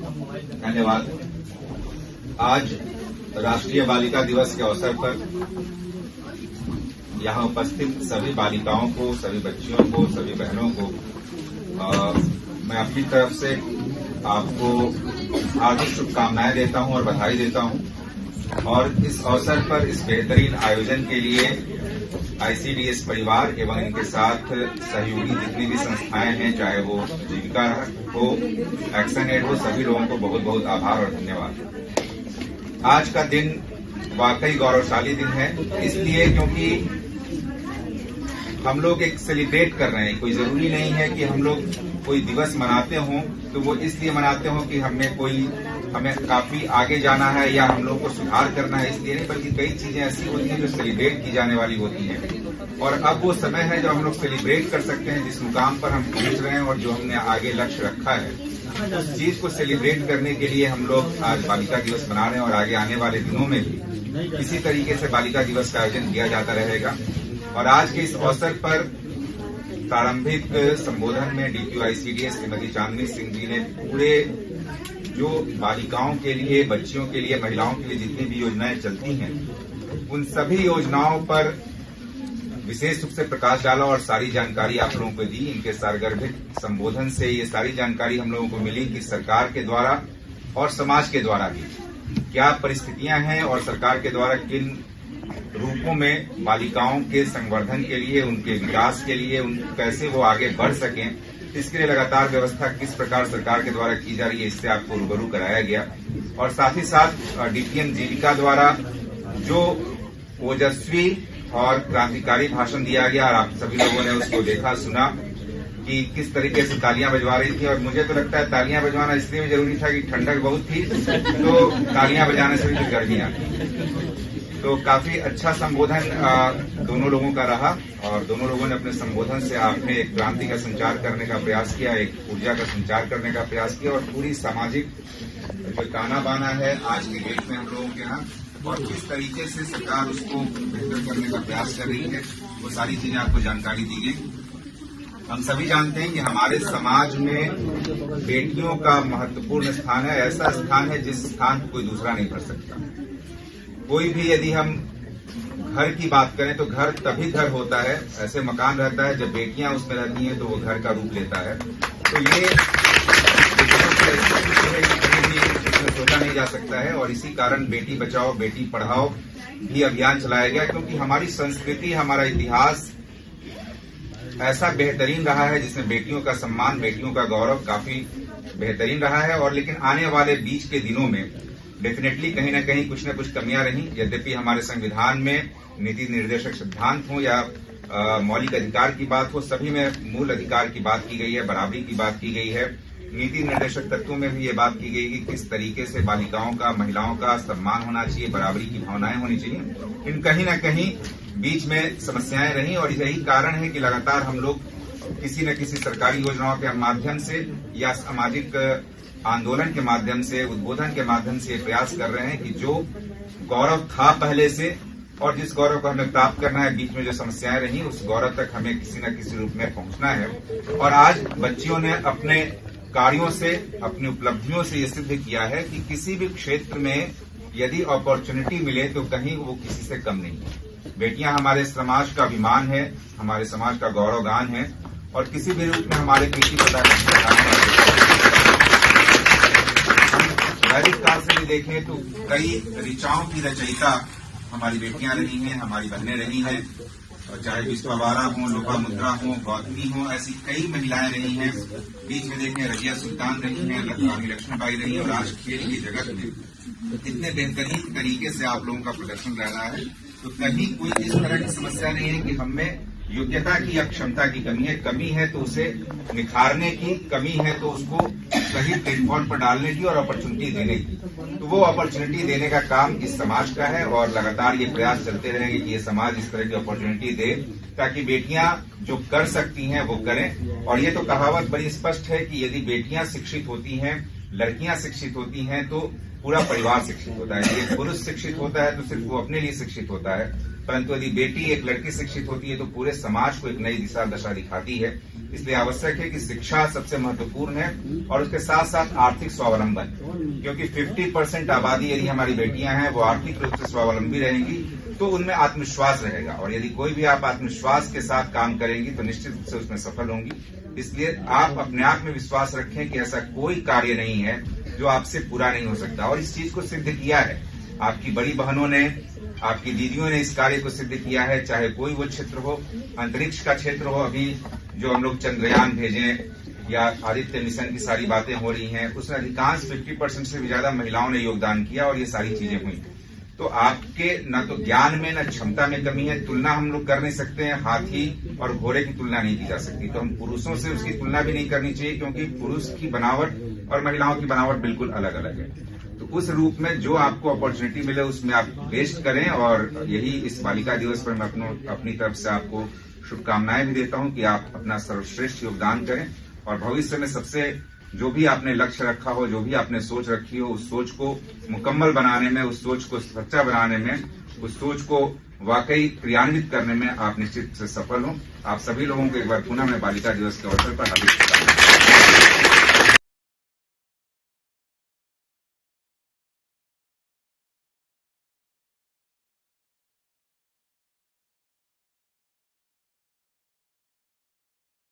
धन्यवाद। आज राष्ट्रीय बालिका दिवस के अवसर पर यहाँ उपस्थित सभी बालिकाओं को, सभी बच्चियों को, सभी बहनों को मैं अपनी तरफ से आपको हार्दिक शुभकामनाएं देता हूं और बधाई देता हूं। और इस अवसर पर इस बेहतरीन आयोजन के लिए आईसीडीएस परिवार एवं इनके साथ सहयोगी जितनी भी संस्थाएं हैं, चाहे वो जीविका हो, एक्शन एड हो, सभी लोगों को बहुत बहुत आभार और धन्यवाद। आज का दिन वाकई गौरवशाली दिन है, इसलिए क्योंकि हम लोग एक सेलिब्रेट कर रहे हैं। कोई जरूरी नहीं है कि हम लोग कोई दिवस मनाते हों तो वो इसलिए मनाते हों कि हमें काफी आगे जाना है या हम लोग को सुधार करना है, इसलिए नहीं, बल्कि कई चीजें ऐसी होती हैं जो सेलिब्रेट की जाने वाली होती हैं। और अब वो समय है जब हम लोग सेलिब्रेट कर सकते हैं जिस मुकाम पर हम पहुंच रहे हैं और जो हमने आगे लक्ष्य रखा है, उस चीज को सेलिब्रेट करने के लिए हम लोग आज बालिका दिवस मना रहे हैं। और आगे आने वाले दिनों में भी इसी तरीके से बालिका दिवस का आयोजन किया जाता रहेगा। और आज के इस अवसर पर प्रारंभिक संबोधन में डीपीओ आईसीडीएस श्रीमती चांदनी सिंह जी ने पूरे जो बालिकाओं के लिए, बच्चियों के लिए, महिलाओं के लिए जितनी भी योजनाएं चलती हैं, उन सभी योजनाओं पर विशेष रूप से प्रकाश डाला और सारी जानकारी आप लोगों को दी। इनके सारगर्भित संबोधन से ये सारी जानकारी हम लोगों को मिली कि सरकार के द्वारा और समाज के द्वारा भी क्या परिस्थितियां हैं और सरकार के द्वारा किन रूपों में बालिकाओं के संवर्धन के लिए, उनके विकास के लिए, कैसे वो आगे बढ़ सकें, इसके लिए लगातार व्यवस्था किस प्रकार सरकार के द्वारा की जा रही है, इससे आपको रूबरू कराया गया। और साथ ही साथ डीपीएम जीविका द्वारा जो ओजस्वी और क्रांतिकारी भाषण दिया गया और आप सभी लोगों ने उसको देखा, सुना कि किस तरीके से तालियां बजवा रही थी। और मुझे तो लगता है तालियां बजवाना इसलिए भी जरूरी था कि ठंडक बहुत थी, तो तालियां बजाने से भी कुछ गर्मी आती। तो काफी अच्छा संबोधन दोनों लोगों का रहा और दोनों लोगों ने अपने संबोधन से आपने एक क्रांति का संचार करने का प्रयास किया, एक ऊर्जा का संचार करने का प्रयास किया और पूरी सामाजिक जो ताना बाना है आज के डेट में हम लोगों के यहाँ और किस तरीके से सरकार उसको बेहतर करने का प्रयास कर रही है, वो सारी चीजें आपको जानकारी दी गई। हम सभी जानते हैं कि हमारे समाज में बेटियों का महत्वपूर्ण स्थान है, ऐसा स्थान है जिस स्थान को कोई दूसरा नहीं भर सकता। कोई भी यदि हम घर की बात करें तो घर तभी घर होता है, ऐसे मकान रहता है जब बेटियां उसमें रहती हैं तो वो घर का रूप लेता है। तो ये सोचा नहीं जा सकता है और इसी कारण बेटी बचाओ बेटी पढ़ाओ भी अभियान चलाया गया, क्योंकि हमारी संस्कृति, हमारा इतिहास ऐसा बेहतरीन रहा है जिसमें बेटियों का सम्मान, बेटियों का गौरव काफी बेहतरीन रहा है। और लेकिन आने वाले बीच के दिनों में डेफिनेटली कहीं न कहीं कुछ न कुछ कमियां रही। यद्यपि हमारे संविधान में नीति निर्देशक सिद्धांत हो या मौलिक अधिकार की बात हो, सभी में मूल अधिकार की बात की गई है, बराबरी की बात की गई है। नीति निर्देशक तत्वों में भी ये बात की गई कि किस तरीके से बालिकाओं का, महिलाओं का सम्मान होना चाहिए, बराबरी की भावनाएं होनी चाहिए। इन कहीं न कहीं बीच में समस्याएं रही और यही कारण है कि लगातार हम लोग किसी न किसी सरकारी योजनाओं के माध्यम से या सामाजिक आंदोलन के माध्यम से, उद्बोधन के माध्यम से प्रयास कर रहे हैं कि जो गौरव था पहले से और जिस गौरव को हमें प्राप्त करना है, बीच में जो समस्याएं रही, उस गौरव तक हमें किसी न किसी रूप में पहुंचना है। और आज बच्चियों ने अपने कार्यों से, अपनी उपलब्धियों से ये सिद्ध किया है कि किसी भी क्षेत्र में यदि अपॉर्चुनिटी मिले तो कहीं वो किसी से कम नहीं है। बेटियां हमारे समाज का अभिमान है, हमारे समाज का गौरवगान है और किसी भी रूप में हमारे पीछे वैदिक काल से भी देखें तो कई ऋचाओं की रचयिता हमारी बेटियां रही हैं, हमारी बहनें रही हैं। और चाहे विश्ववारा हो, लोपामुद्रा हो, गौतमी हो, ऐसी कई महिलाएं रही हैं। बीच में देखें रजिया सुल्तान रही हैं, रानी लक्ष्मीबाई रही हैं। और आज खेल के जगत में इतने बेहतरीन तरीके से आप लोगों का प्रदर्शन रह रहा है, तो कहीं कोई इस तरह की समस्या नहीं है कि हमें योग्यता की या क्षमता की कमी है तो उसे निखारने की, कमी है तो उसको सही प्लेटफॉर्म पर डालने की और अपॉर्चुनिटी देने की। तो वो अपॉर्चुनिटी देने का काम इस समाज का है और लगातार ये प्रयास चलते रहेंगे कि ये समाज इस तरह की अपॉर्चुनिटी दे ताकि बेटियां जो कर सकती हैं वो करें। और ये तो कहावत बड़ी स्पष्ट है कि यदि बेटियां शिक्षित होती हैं, लड़कियां शिक्षित होती हैं तो पूरा परिवार शिक्षित होता है। यदि पुरुष शिक्षित होता है तो सिर्फ वो अपने लिए शिक्षित होता है। परंतु यदि बेटी एक लड़की शिक्षित होती है तो पूरे समाज को एक नई दिशा दशा दिखाती है। इसलिए आवश्यक है कि शिक्षा सबसे महत्वपूर्ण है और उसके साथ साथ आर्थिक स्वावलंबन, क्योंकि 50% आबादी यदि हमारी बेटियां हैं वो आर्थिक रूप से स्वावलंबी रहेंगी तो उनमें आत्मविश्वास रहेगा, और यदि कोई भी आप आत्मविश्वास के साथ काम करेंगी तो निश्चित रूप से उसमें सफल होंगी। इसलिए आप अपने आप में विश्वास रखें कि ऐसा कोई कार्य नहीं है जो आपसे पूरा नहीं हो सकता, और इस चीज को सिद्ध किया है। आपकी बड़ी बहनों ने, आपकी दीदियों ने इस कार्य को सिद्ध किया है, चाहे कोई वो क्षेत्र हो, अंतरिक्ष का क्षेत्र हो, अभी जो हम लोग चंद्रयान भेजें या आदित्य मिशन की सारी बातें हो रही हैं, उसमें अधिकांश 50% से भी ज्यादा महिलाओं ने योगदान किया और ये सारी चीजें हुई। तो आपके न तो ज्ञान में न क्षमता में कमी है। तुलना हम लोग कर नहीं सकते हैं, हाथी और घोड़े की तुलना नहीं की जा सकती, तो हम पुरुषों से उसकी तुलना भी नहीं करनी चाहिए, क्योंकि पुरुष की बनावट और महिलाओं की बनावट बिल्कुल अलग अलग है। तो उस रूप में जो आपको अपॉर्चुनिटी मिले उसमें आप बेस्ट करें, और यही इस बालिका दिवस पर मैं अपनी तरफ से आपको शुभकामनाएं भी देता हूं कि आप अपना सर्वश्रेष्ठ योगदान करें और भविष्य में सबसे जो भी आपने लक्ष्य रखा हो, जो भी आपने सोच रखी हो, उस सोच को मुकम्मल बनाने में, उस सोच को सच्चा बनाने में, उस सोच को वाकई क्रियान्वित करने में आप निश्चित से सफल हों। आप सभी लोगों को एक बार पुनः मैं बालिका दिवस के अवसर पर हार्दिक शुभकामनाएं।